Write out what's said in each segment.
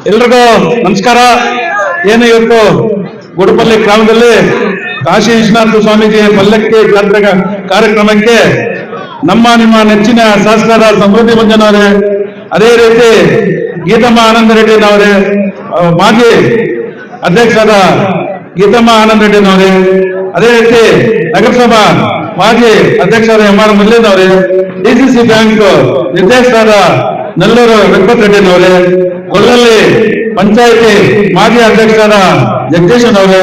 ಎಲ್ರಿಗೂ ನಮಸ್ಕಾರ. ಏನು ಇವತ್ತು ಗುಡಪಲ್ಲಿ ಗ್ರಾಮದಲ್ಲಿ ಕಾಶಿ ವಿಶ್ವನಾಥ ಸ್ವಾಮೀಜಿ ಪಲ್ಲಕ್ಕಿ ಜಾತ್ರೆ ಕಾರ್ಯಕ್ರಮಕ್ಕೆ ನಿಮ್ಮ ನೆಚ್ಚಿನ ಶಾಸಕರ ಸಮೃದ್ಧಿ ಮಂಜನವರೇ, ಅದೇ ರೀತಿ ಗೀತಮ್ಮ ಆನಂದ ರೆಡ್ಡಿನವರೇ, ಮಾಜಿ ಅಧ್ಯಕ್ಷರಾದ ಗೀತಮ್ಮ ಆನಂದ ರೆಡ್ಡಿನವರೇ, ಅದೇ ರೀತಿ ನಗರಸಭಾ ಮಾಜಿ ಅಧ್ಯಕ್ಷರಾದ MR ಮಲ್ಲಿನವರೇ, DCC ಬ್ಯಾಂಕ್ ನಿರ್ದೇಶಕರಾದ ನೆಲ್ಲೂರು ವೆಂಕಟ ರೆಡ್ಡಿನವರೇ, ಗೊಲ್ಲಲ್ಲಿ ಪಂಚಾಯಿತಿ ಮಾಜಿ ಅಧ್ಯಕ್ಷರಾದ ಜಗದೀಶನವರೇ,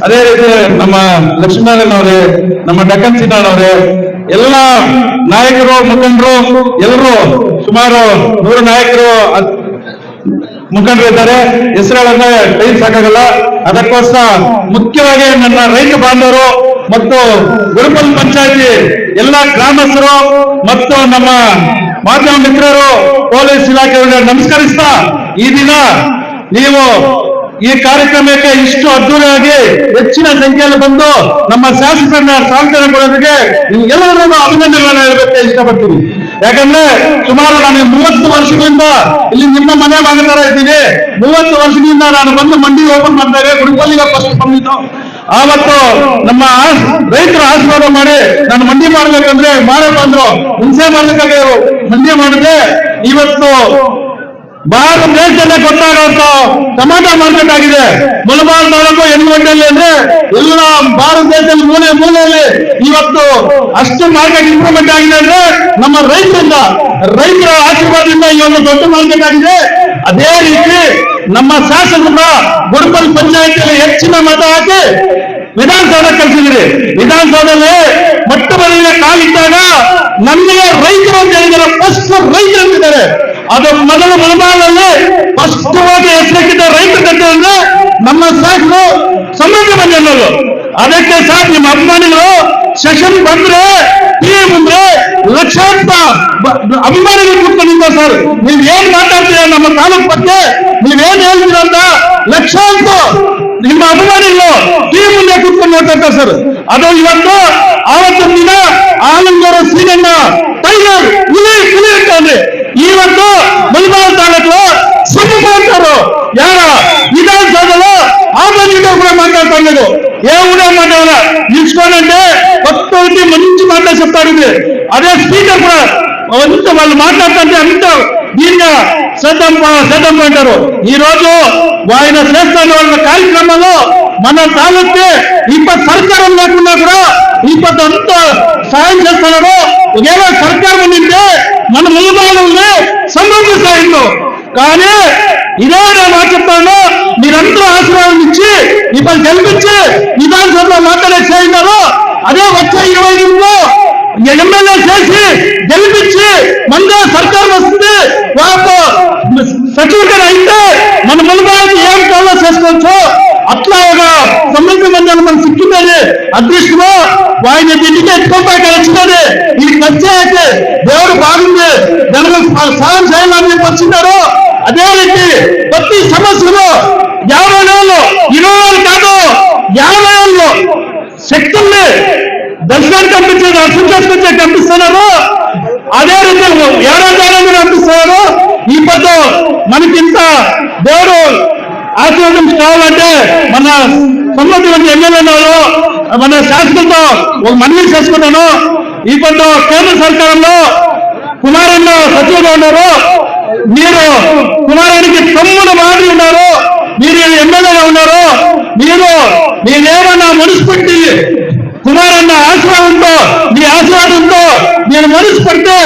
ಅದೇ ರೀತಿ ನಮ್ಮ ಲಕ್ಷ್ಮೀನಾರಾಯಣವರೇ, ನಮ್ಮ ಡಕ್ಕನ್ ಸಿದ್ದಣ್ಣವರೇ, ಎಲ್ಲ ನಾಯಕರು ಮುಖಂಡರು ಎಲ್ಲರೂ ಸುಮಾರು 100 ನಾಯಕರು ಮುಖಂಡರಿದ್ದಾರೆ. ಹೆಸರುಗಳನ್ನ ಟೈಮ್ ಸಾಕಾಗಲ್ಲ. ಅದಕ್ಕೋಸ್ಕರ ಮುಖ್ಯವಾಗಿ ನನ್ನ ರೈತ ಬಾಂಧವರು ಮತ್ತು ಗುರುಪಲ್ ಪಂಚಾಯತಿ ಎಲ್ಲ ಗ್ರಾಮಸ್ಥರು ಮತ್ತು ನಮ್ಮ ಮಾಧ್ಯಮ ಮಿತ್ರರು, ಪೊಲೀಸ್ ಇಲಾಖೆಯವರಿಗೆ ನಮಸ್ಕರಿಸ್ತಾ, ಈ ದಿನ ನೀವು ಈ ಕಾರ್ಯಕ್ರಮಕ್ಕೆ ಇಷ್ಟು ಅದ್ದೂರಿಯಾಗಿ ಹೆಚ್ಚಿನ ಸಂಖ್ಯೆಯಲ್ಲಿ ಬಂದು ನಮ್ಮ ಶಾಸಕರನ್ನ ಸ್ವಾಗತ ಕೊಡೋದಕ್ಕೆ ಎಲ್ಲರಿಗೂ ಅಭಿನಂದನೆಗಳನ್ನು ಹೇಳಬೇಕು ಇಷ್ಟಪಡ್ತೀನಿ. ಯಾಕಂದ್ರೆ ಸುಮಾರು ನಾನು 30 ವರ್ಷಗಳಿಂದ ಇಲ್ಲಿ ನಿಮ್ಮ ಮನೆ ಭಾಗದಾರ ಇದ್ದೀನಿ. 30 ವರ್ಷದಿಂದ ನಾನು ಬಂದು ಮಂಡಿ ಓಪನ್ ಮಾಡಿದಾಗ ಗುಡಿಪಲ್ಲಿಗೆ ಫಸ್ಟ್ ಬಂದಿದ್ದು. ಆವತ್ತು ನಮ್ಮ ರೈತರು ಆಶೀರ್ವಾದ ಮಾಡಿ ನಾನು ಮಂಡಿ ಮಾಡ್ಬೇಕಂದ್ರೆ ಮಾಡಪ್ಪ ಅಂದ್ರು. ಹುಣಸೆ ಮಾಡ್ಬೇಕಾಗಿ ಮಂಡಿ ಮಾಡಿದ್ರೆ ಇವತ್ತು ಭಾರತ ದೇಶದಲ್ಲೇ ಗೊತ್ತಾಗುವಂತ ಟೊಮಾಟೊ ಮಾರ್ಕೆಟ್ ಆಗಿದೆ. ಮುಳಬಾಲ್ ತಾಲೂಕು ಎನ್ನುವಟ್ಟಲ್ಲಿ ಅಂದ್ರೆ ಎಲ್ಲ ಭಾರತ ದೇಶದಲ್ಲಿ ಮೂಲೆಯಲ್ಲಿ ಇವತ್ತು ಅಷ್ಟು ಮಾರ್ಕೆಟ್ ಇಂಪ್ರೂವ್ಮೆಂಟ್ ಆಗಿದೆ ಅಂದ್ರೆ ನಮ್ಮ ರೈತರ ಆಶೀರ್ವಾದದಿಂದ ಈ ಒಂದು ದೊಡ್ಡ ಮಾರ್ಕೆಟ್ ಆಗಿದೆ. ಅದೇ ರೀತಿ ನಮ್ಮ ಶಾಸಕರ ಗುಡಪಲ್ ಪಂಚಾಯತಿಯಲ್ಲಿ ಹೆಚ್ಚಿನ ಮತ ಹಾಕಿ ವಿಧಾನಸೌಧ ಕಳಿಸಿದ್ರಿ. ವಿಧಾನಸೌಧದಲ್ಲಿ ಮೊಟ್ಟ ಮೊದಲಿನ ಕಾಲಿಟ್ಟಾಗ ನಮಗೆ ರೈತರು ಅಂತ ಹೇಳಿದ್ದಾರೆ, ಫಸ್ಟ್ ರೈತರು ಅಂತಿದ್ದಾರೆ. ಅದು ಮೊದಲು ಮುಳಬಾಲಲ್ಲಿ ಸ್ಪಷ್ಟವಾಗಿ ಹೆಸರಿಟ್ಟಿದ್ದ ರೈತರ ಕಟ್ಟೆ ಅಂದ್ರೆ ನಮ್ಮ ಶಾಸಕರು ಸಮೃದ್ಧಿ ಮಂಜನವರು. ಅದಕ್ಕೆ ಸರ್ ನಿಮ್ಮ ಅಭಿಮಾನಿಗಳು ಸೆಷನ್ ಬಂದ್ರೆ ಮುಂದೆ ಲಕ್ಷಾಂತರ ಅಭಿಮಾನಿಗಳು ಕೂತ್ಕೊಂಡಿದ್ದ ಸರ್. ನೀವೇನ್ ಮಾತಾಡ್ತೀರ ನಮ್ಮ ತಾಲೂಕ್ ಬಗ್ಗೆ, ನೀವೇನ್ ಹೇಳ್ತೀರ ಅಂತ ಲಕ್ಷಾಂತರ ನಿಮ್ಮ ಅಭಿಮಾನಿಗಳು ಮುಂದೆ ಕೂತ್ಕೊಂಡು ನೋಡ್ತಾ ಸರ್. ಅದು ಇವತ್ತು ಆವತ್ತಿನ ದಿನ ಆನಂದರ ಸೀನಣ್ಣ ಟೈಗರ್ ಹುಲಿ ಇಟ್ಟಾನೆ. ಇವತ್ತು ಮುಳಬಾಲ್ ತಾಲೂಕು ಸುಮ್ಮರು ಯಾರ ವಿಧಾನಸೌಧಗಳು ಆಪೋಸಿಟ್ ಕೂಡ ಮಾತಾಡ್ತಾ ಇದ್ದು ಏನೇ ಮಾತಾಡಲ್ಲ ನಿಲ್ಸ್ಕೊಂಡೆ 10 ರೀತಿ ಮಂಚು ಮಾತಾ చెప్తాడిది. ಅದೇ ಸ್ಪೀಕರ್ ಕೂಡ వాళ్ళు మాట్లాడుతుంటే అంత దీనిగా సదం అంటారు. ఈ రోజు ఆయన చేస్తున్న వాళ్ళ కార్యక్రమంలో మన తాలూకే ఇప్పటి సర్కారం లేకున్నా కూడా ఇప్పటి అంత సాయం చేస్తున్నాడు. ఒకవేళ సర్కారం ఉండింటే మన ములబాలని సమృద్ధి స్థాయిలో. కానీ ఇదే నేను చెప్తాను, మీరందరూ ఆశీర్వాదం ఇచ్చి ఇప్పుడు గెలిపించి విధానసభలో మాట్లాడే చేయినారు. అదే వచ్చే 25లో ఎమ్మెల్యే చేసి గెలిపించి మన సర్కారు వస్తుంది. సచివుడిగా అయితే మన ములబాలకి ఏం కావాలో చేసుకోవచ్చు. అట్లా ఒక సమృద్ధి మండలం మన సిక్కిందని అదృష్టమో ఆయన ఇంటికి ఎత్తుకోపాకి వచ్చినది. ఇది వచ్చాక దేవుడు బాగుంది, జనగలు సాయం చేయాలని వచ్చినారు. అదే రీతి ప్రతి సమస్యలో 50 ఏళ్ళు 20 ఏళ్ళు కాదు 50 ఏళ్ళు శక్తుల్ని దర్శనానికి పంపించేది, అర్థం చేసుకొచ్చే పంపిస్తున్నారు. అదే రీతి 7 పంపిస్తున్నారు. ఈ పద్దు మనకింత దేవుడు ఆశీర్వాదం కావాలంటే మన సంబంధించిన ఎమ్మెల్యేలు మన శాసకులతో ఒక మనవి చేసుకున్నాను. ఈ పద్దు కేంద్ర సర్కారంలో కుమారన్న సచివుగా ఉన్నారు. మీరు కుమారానికి తమ్ముడు మాదిరి ఉన్నారు. మీరు ఎమ్మెల్యేగా ఉన్నారు. మీరేమన్నా మనసు పెట్టి కుమారన్న ఆశీర్వాదంతో మీ ఆశీర్వాదంతో నేను మనసు పెడితే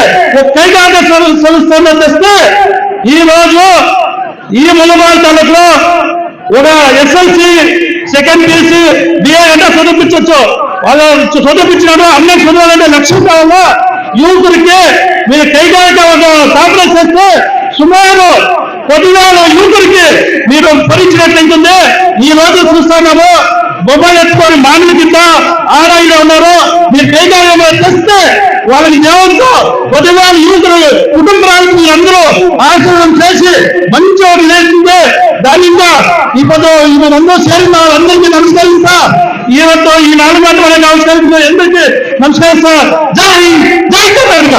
కైగాద సంస్థలో తెస్తే ఈ రోజు ఈ ములబాల్ తాలూకులో ఒక SLC సెకండ్ PUC BA అంటే చదివించవచ్చు. వాళ్ళు చదివించినాడు. అన్నకి చదవాలంటే లక్ష్యం కావాలా. యువకుడికి మీరు కైగాక ఒక స్థాపన చేస్తే సుమారు 10,000 యువకుడికి మీరు పరిచినట్లయితుంది. ఈ రోజు చూస్తున్నాము మొబైల్ ఎత్తుకొని మానవుల కింద ఆరాయిలో ఉన్నారు. మీరు కైగాయంలో తెస్తే వాళ్ళకి దేవుడితో 10,000 యువకులు కుటుంబాలకు మీరందరూ ఆశీర్వాదం చేసి మంచి ఒకటి లేకుంటే దానిందా ఇప్పుడు అందరూ చేరిన వాళ్ళందరికీ నమస్కరిస్తా. ఈవತ್ತು ఈ 4 మాటలు నమస్కరిస్తున్నా. ఎందుకు నమస్కరిస్తా. జై కర్ణాటక.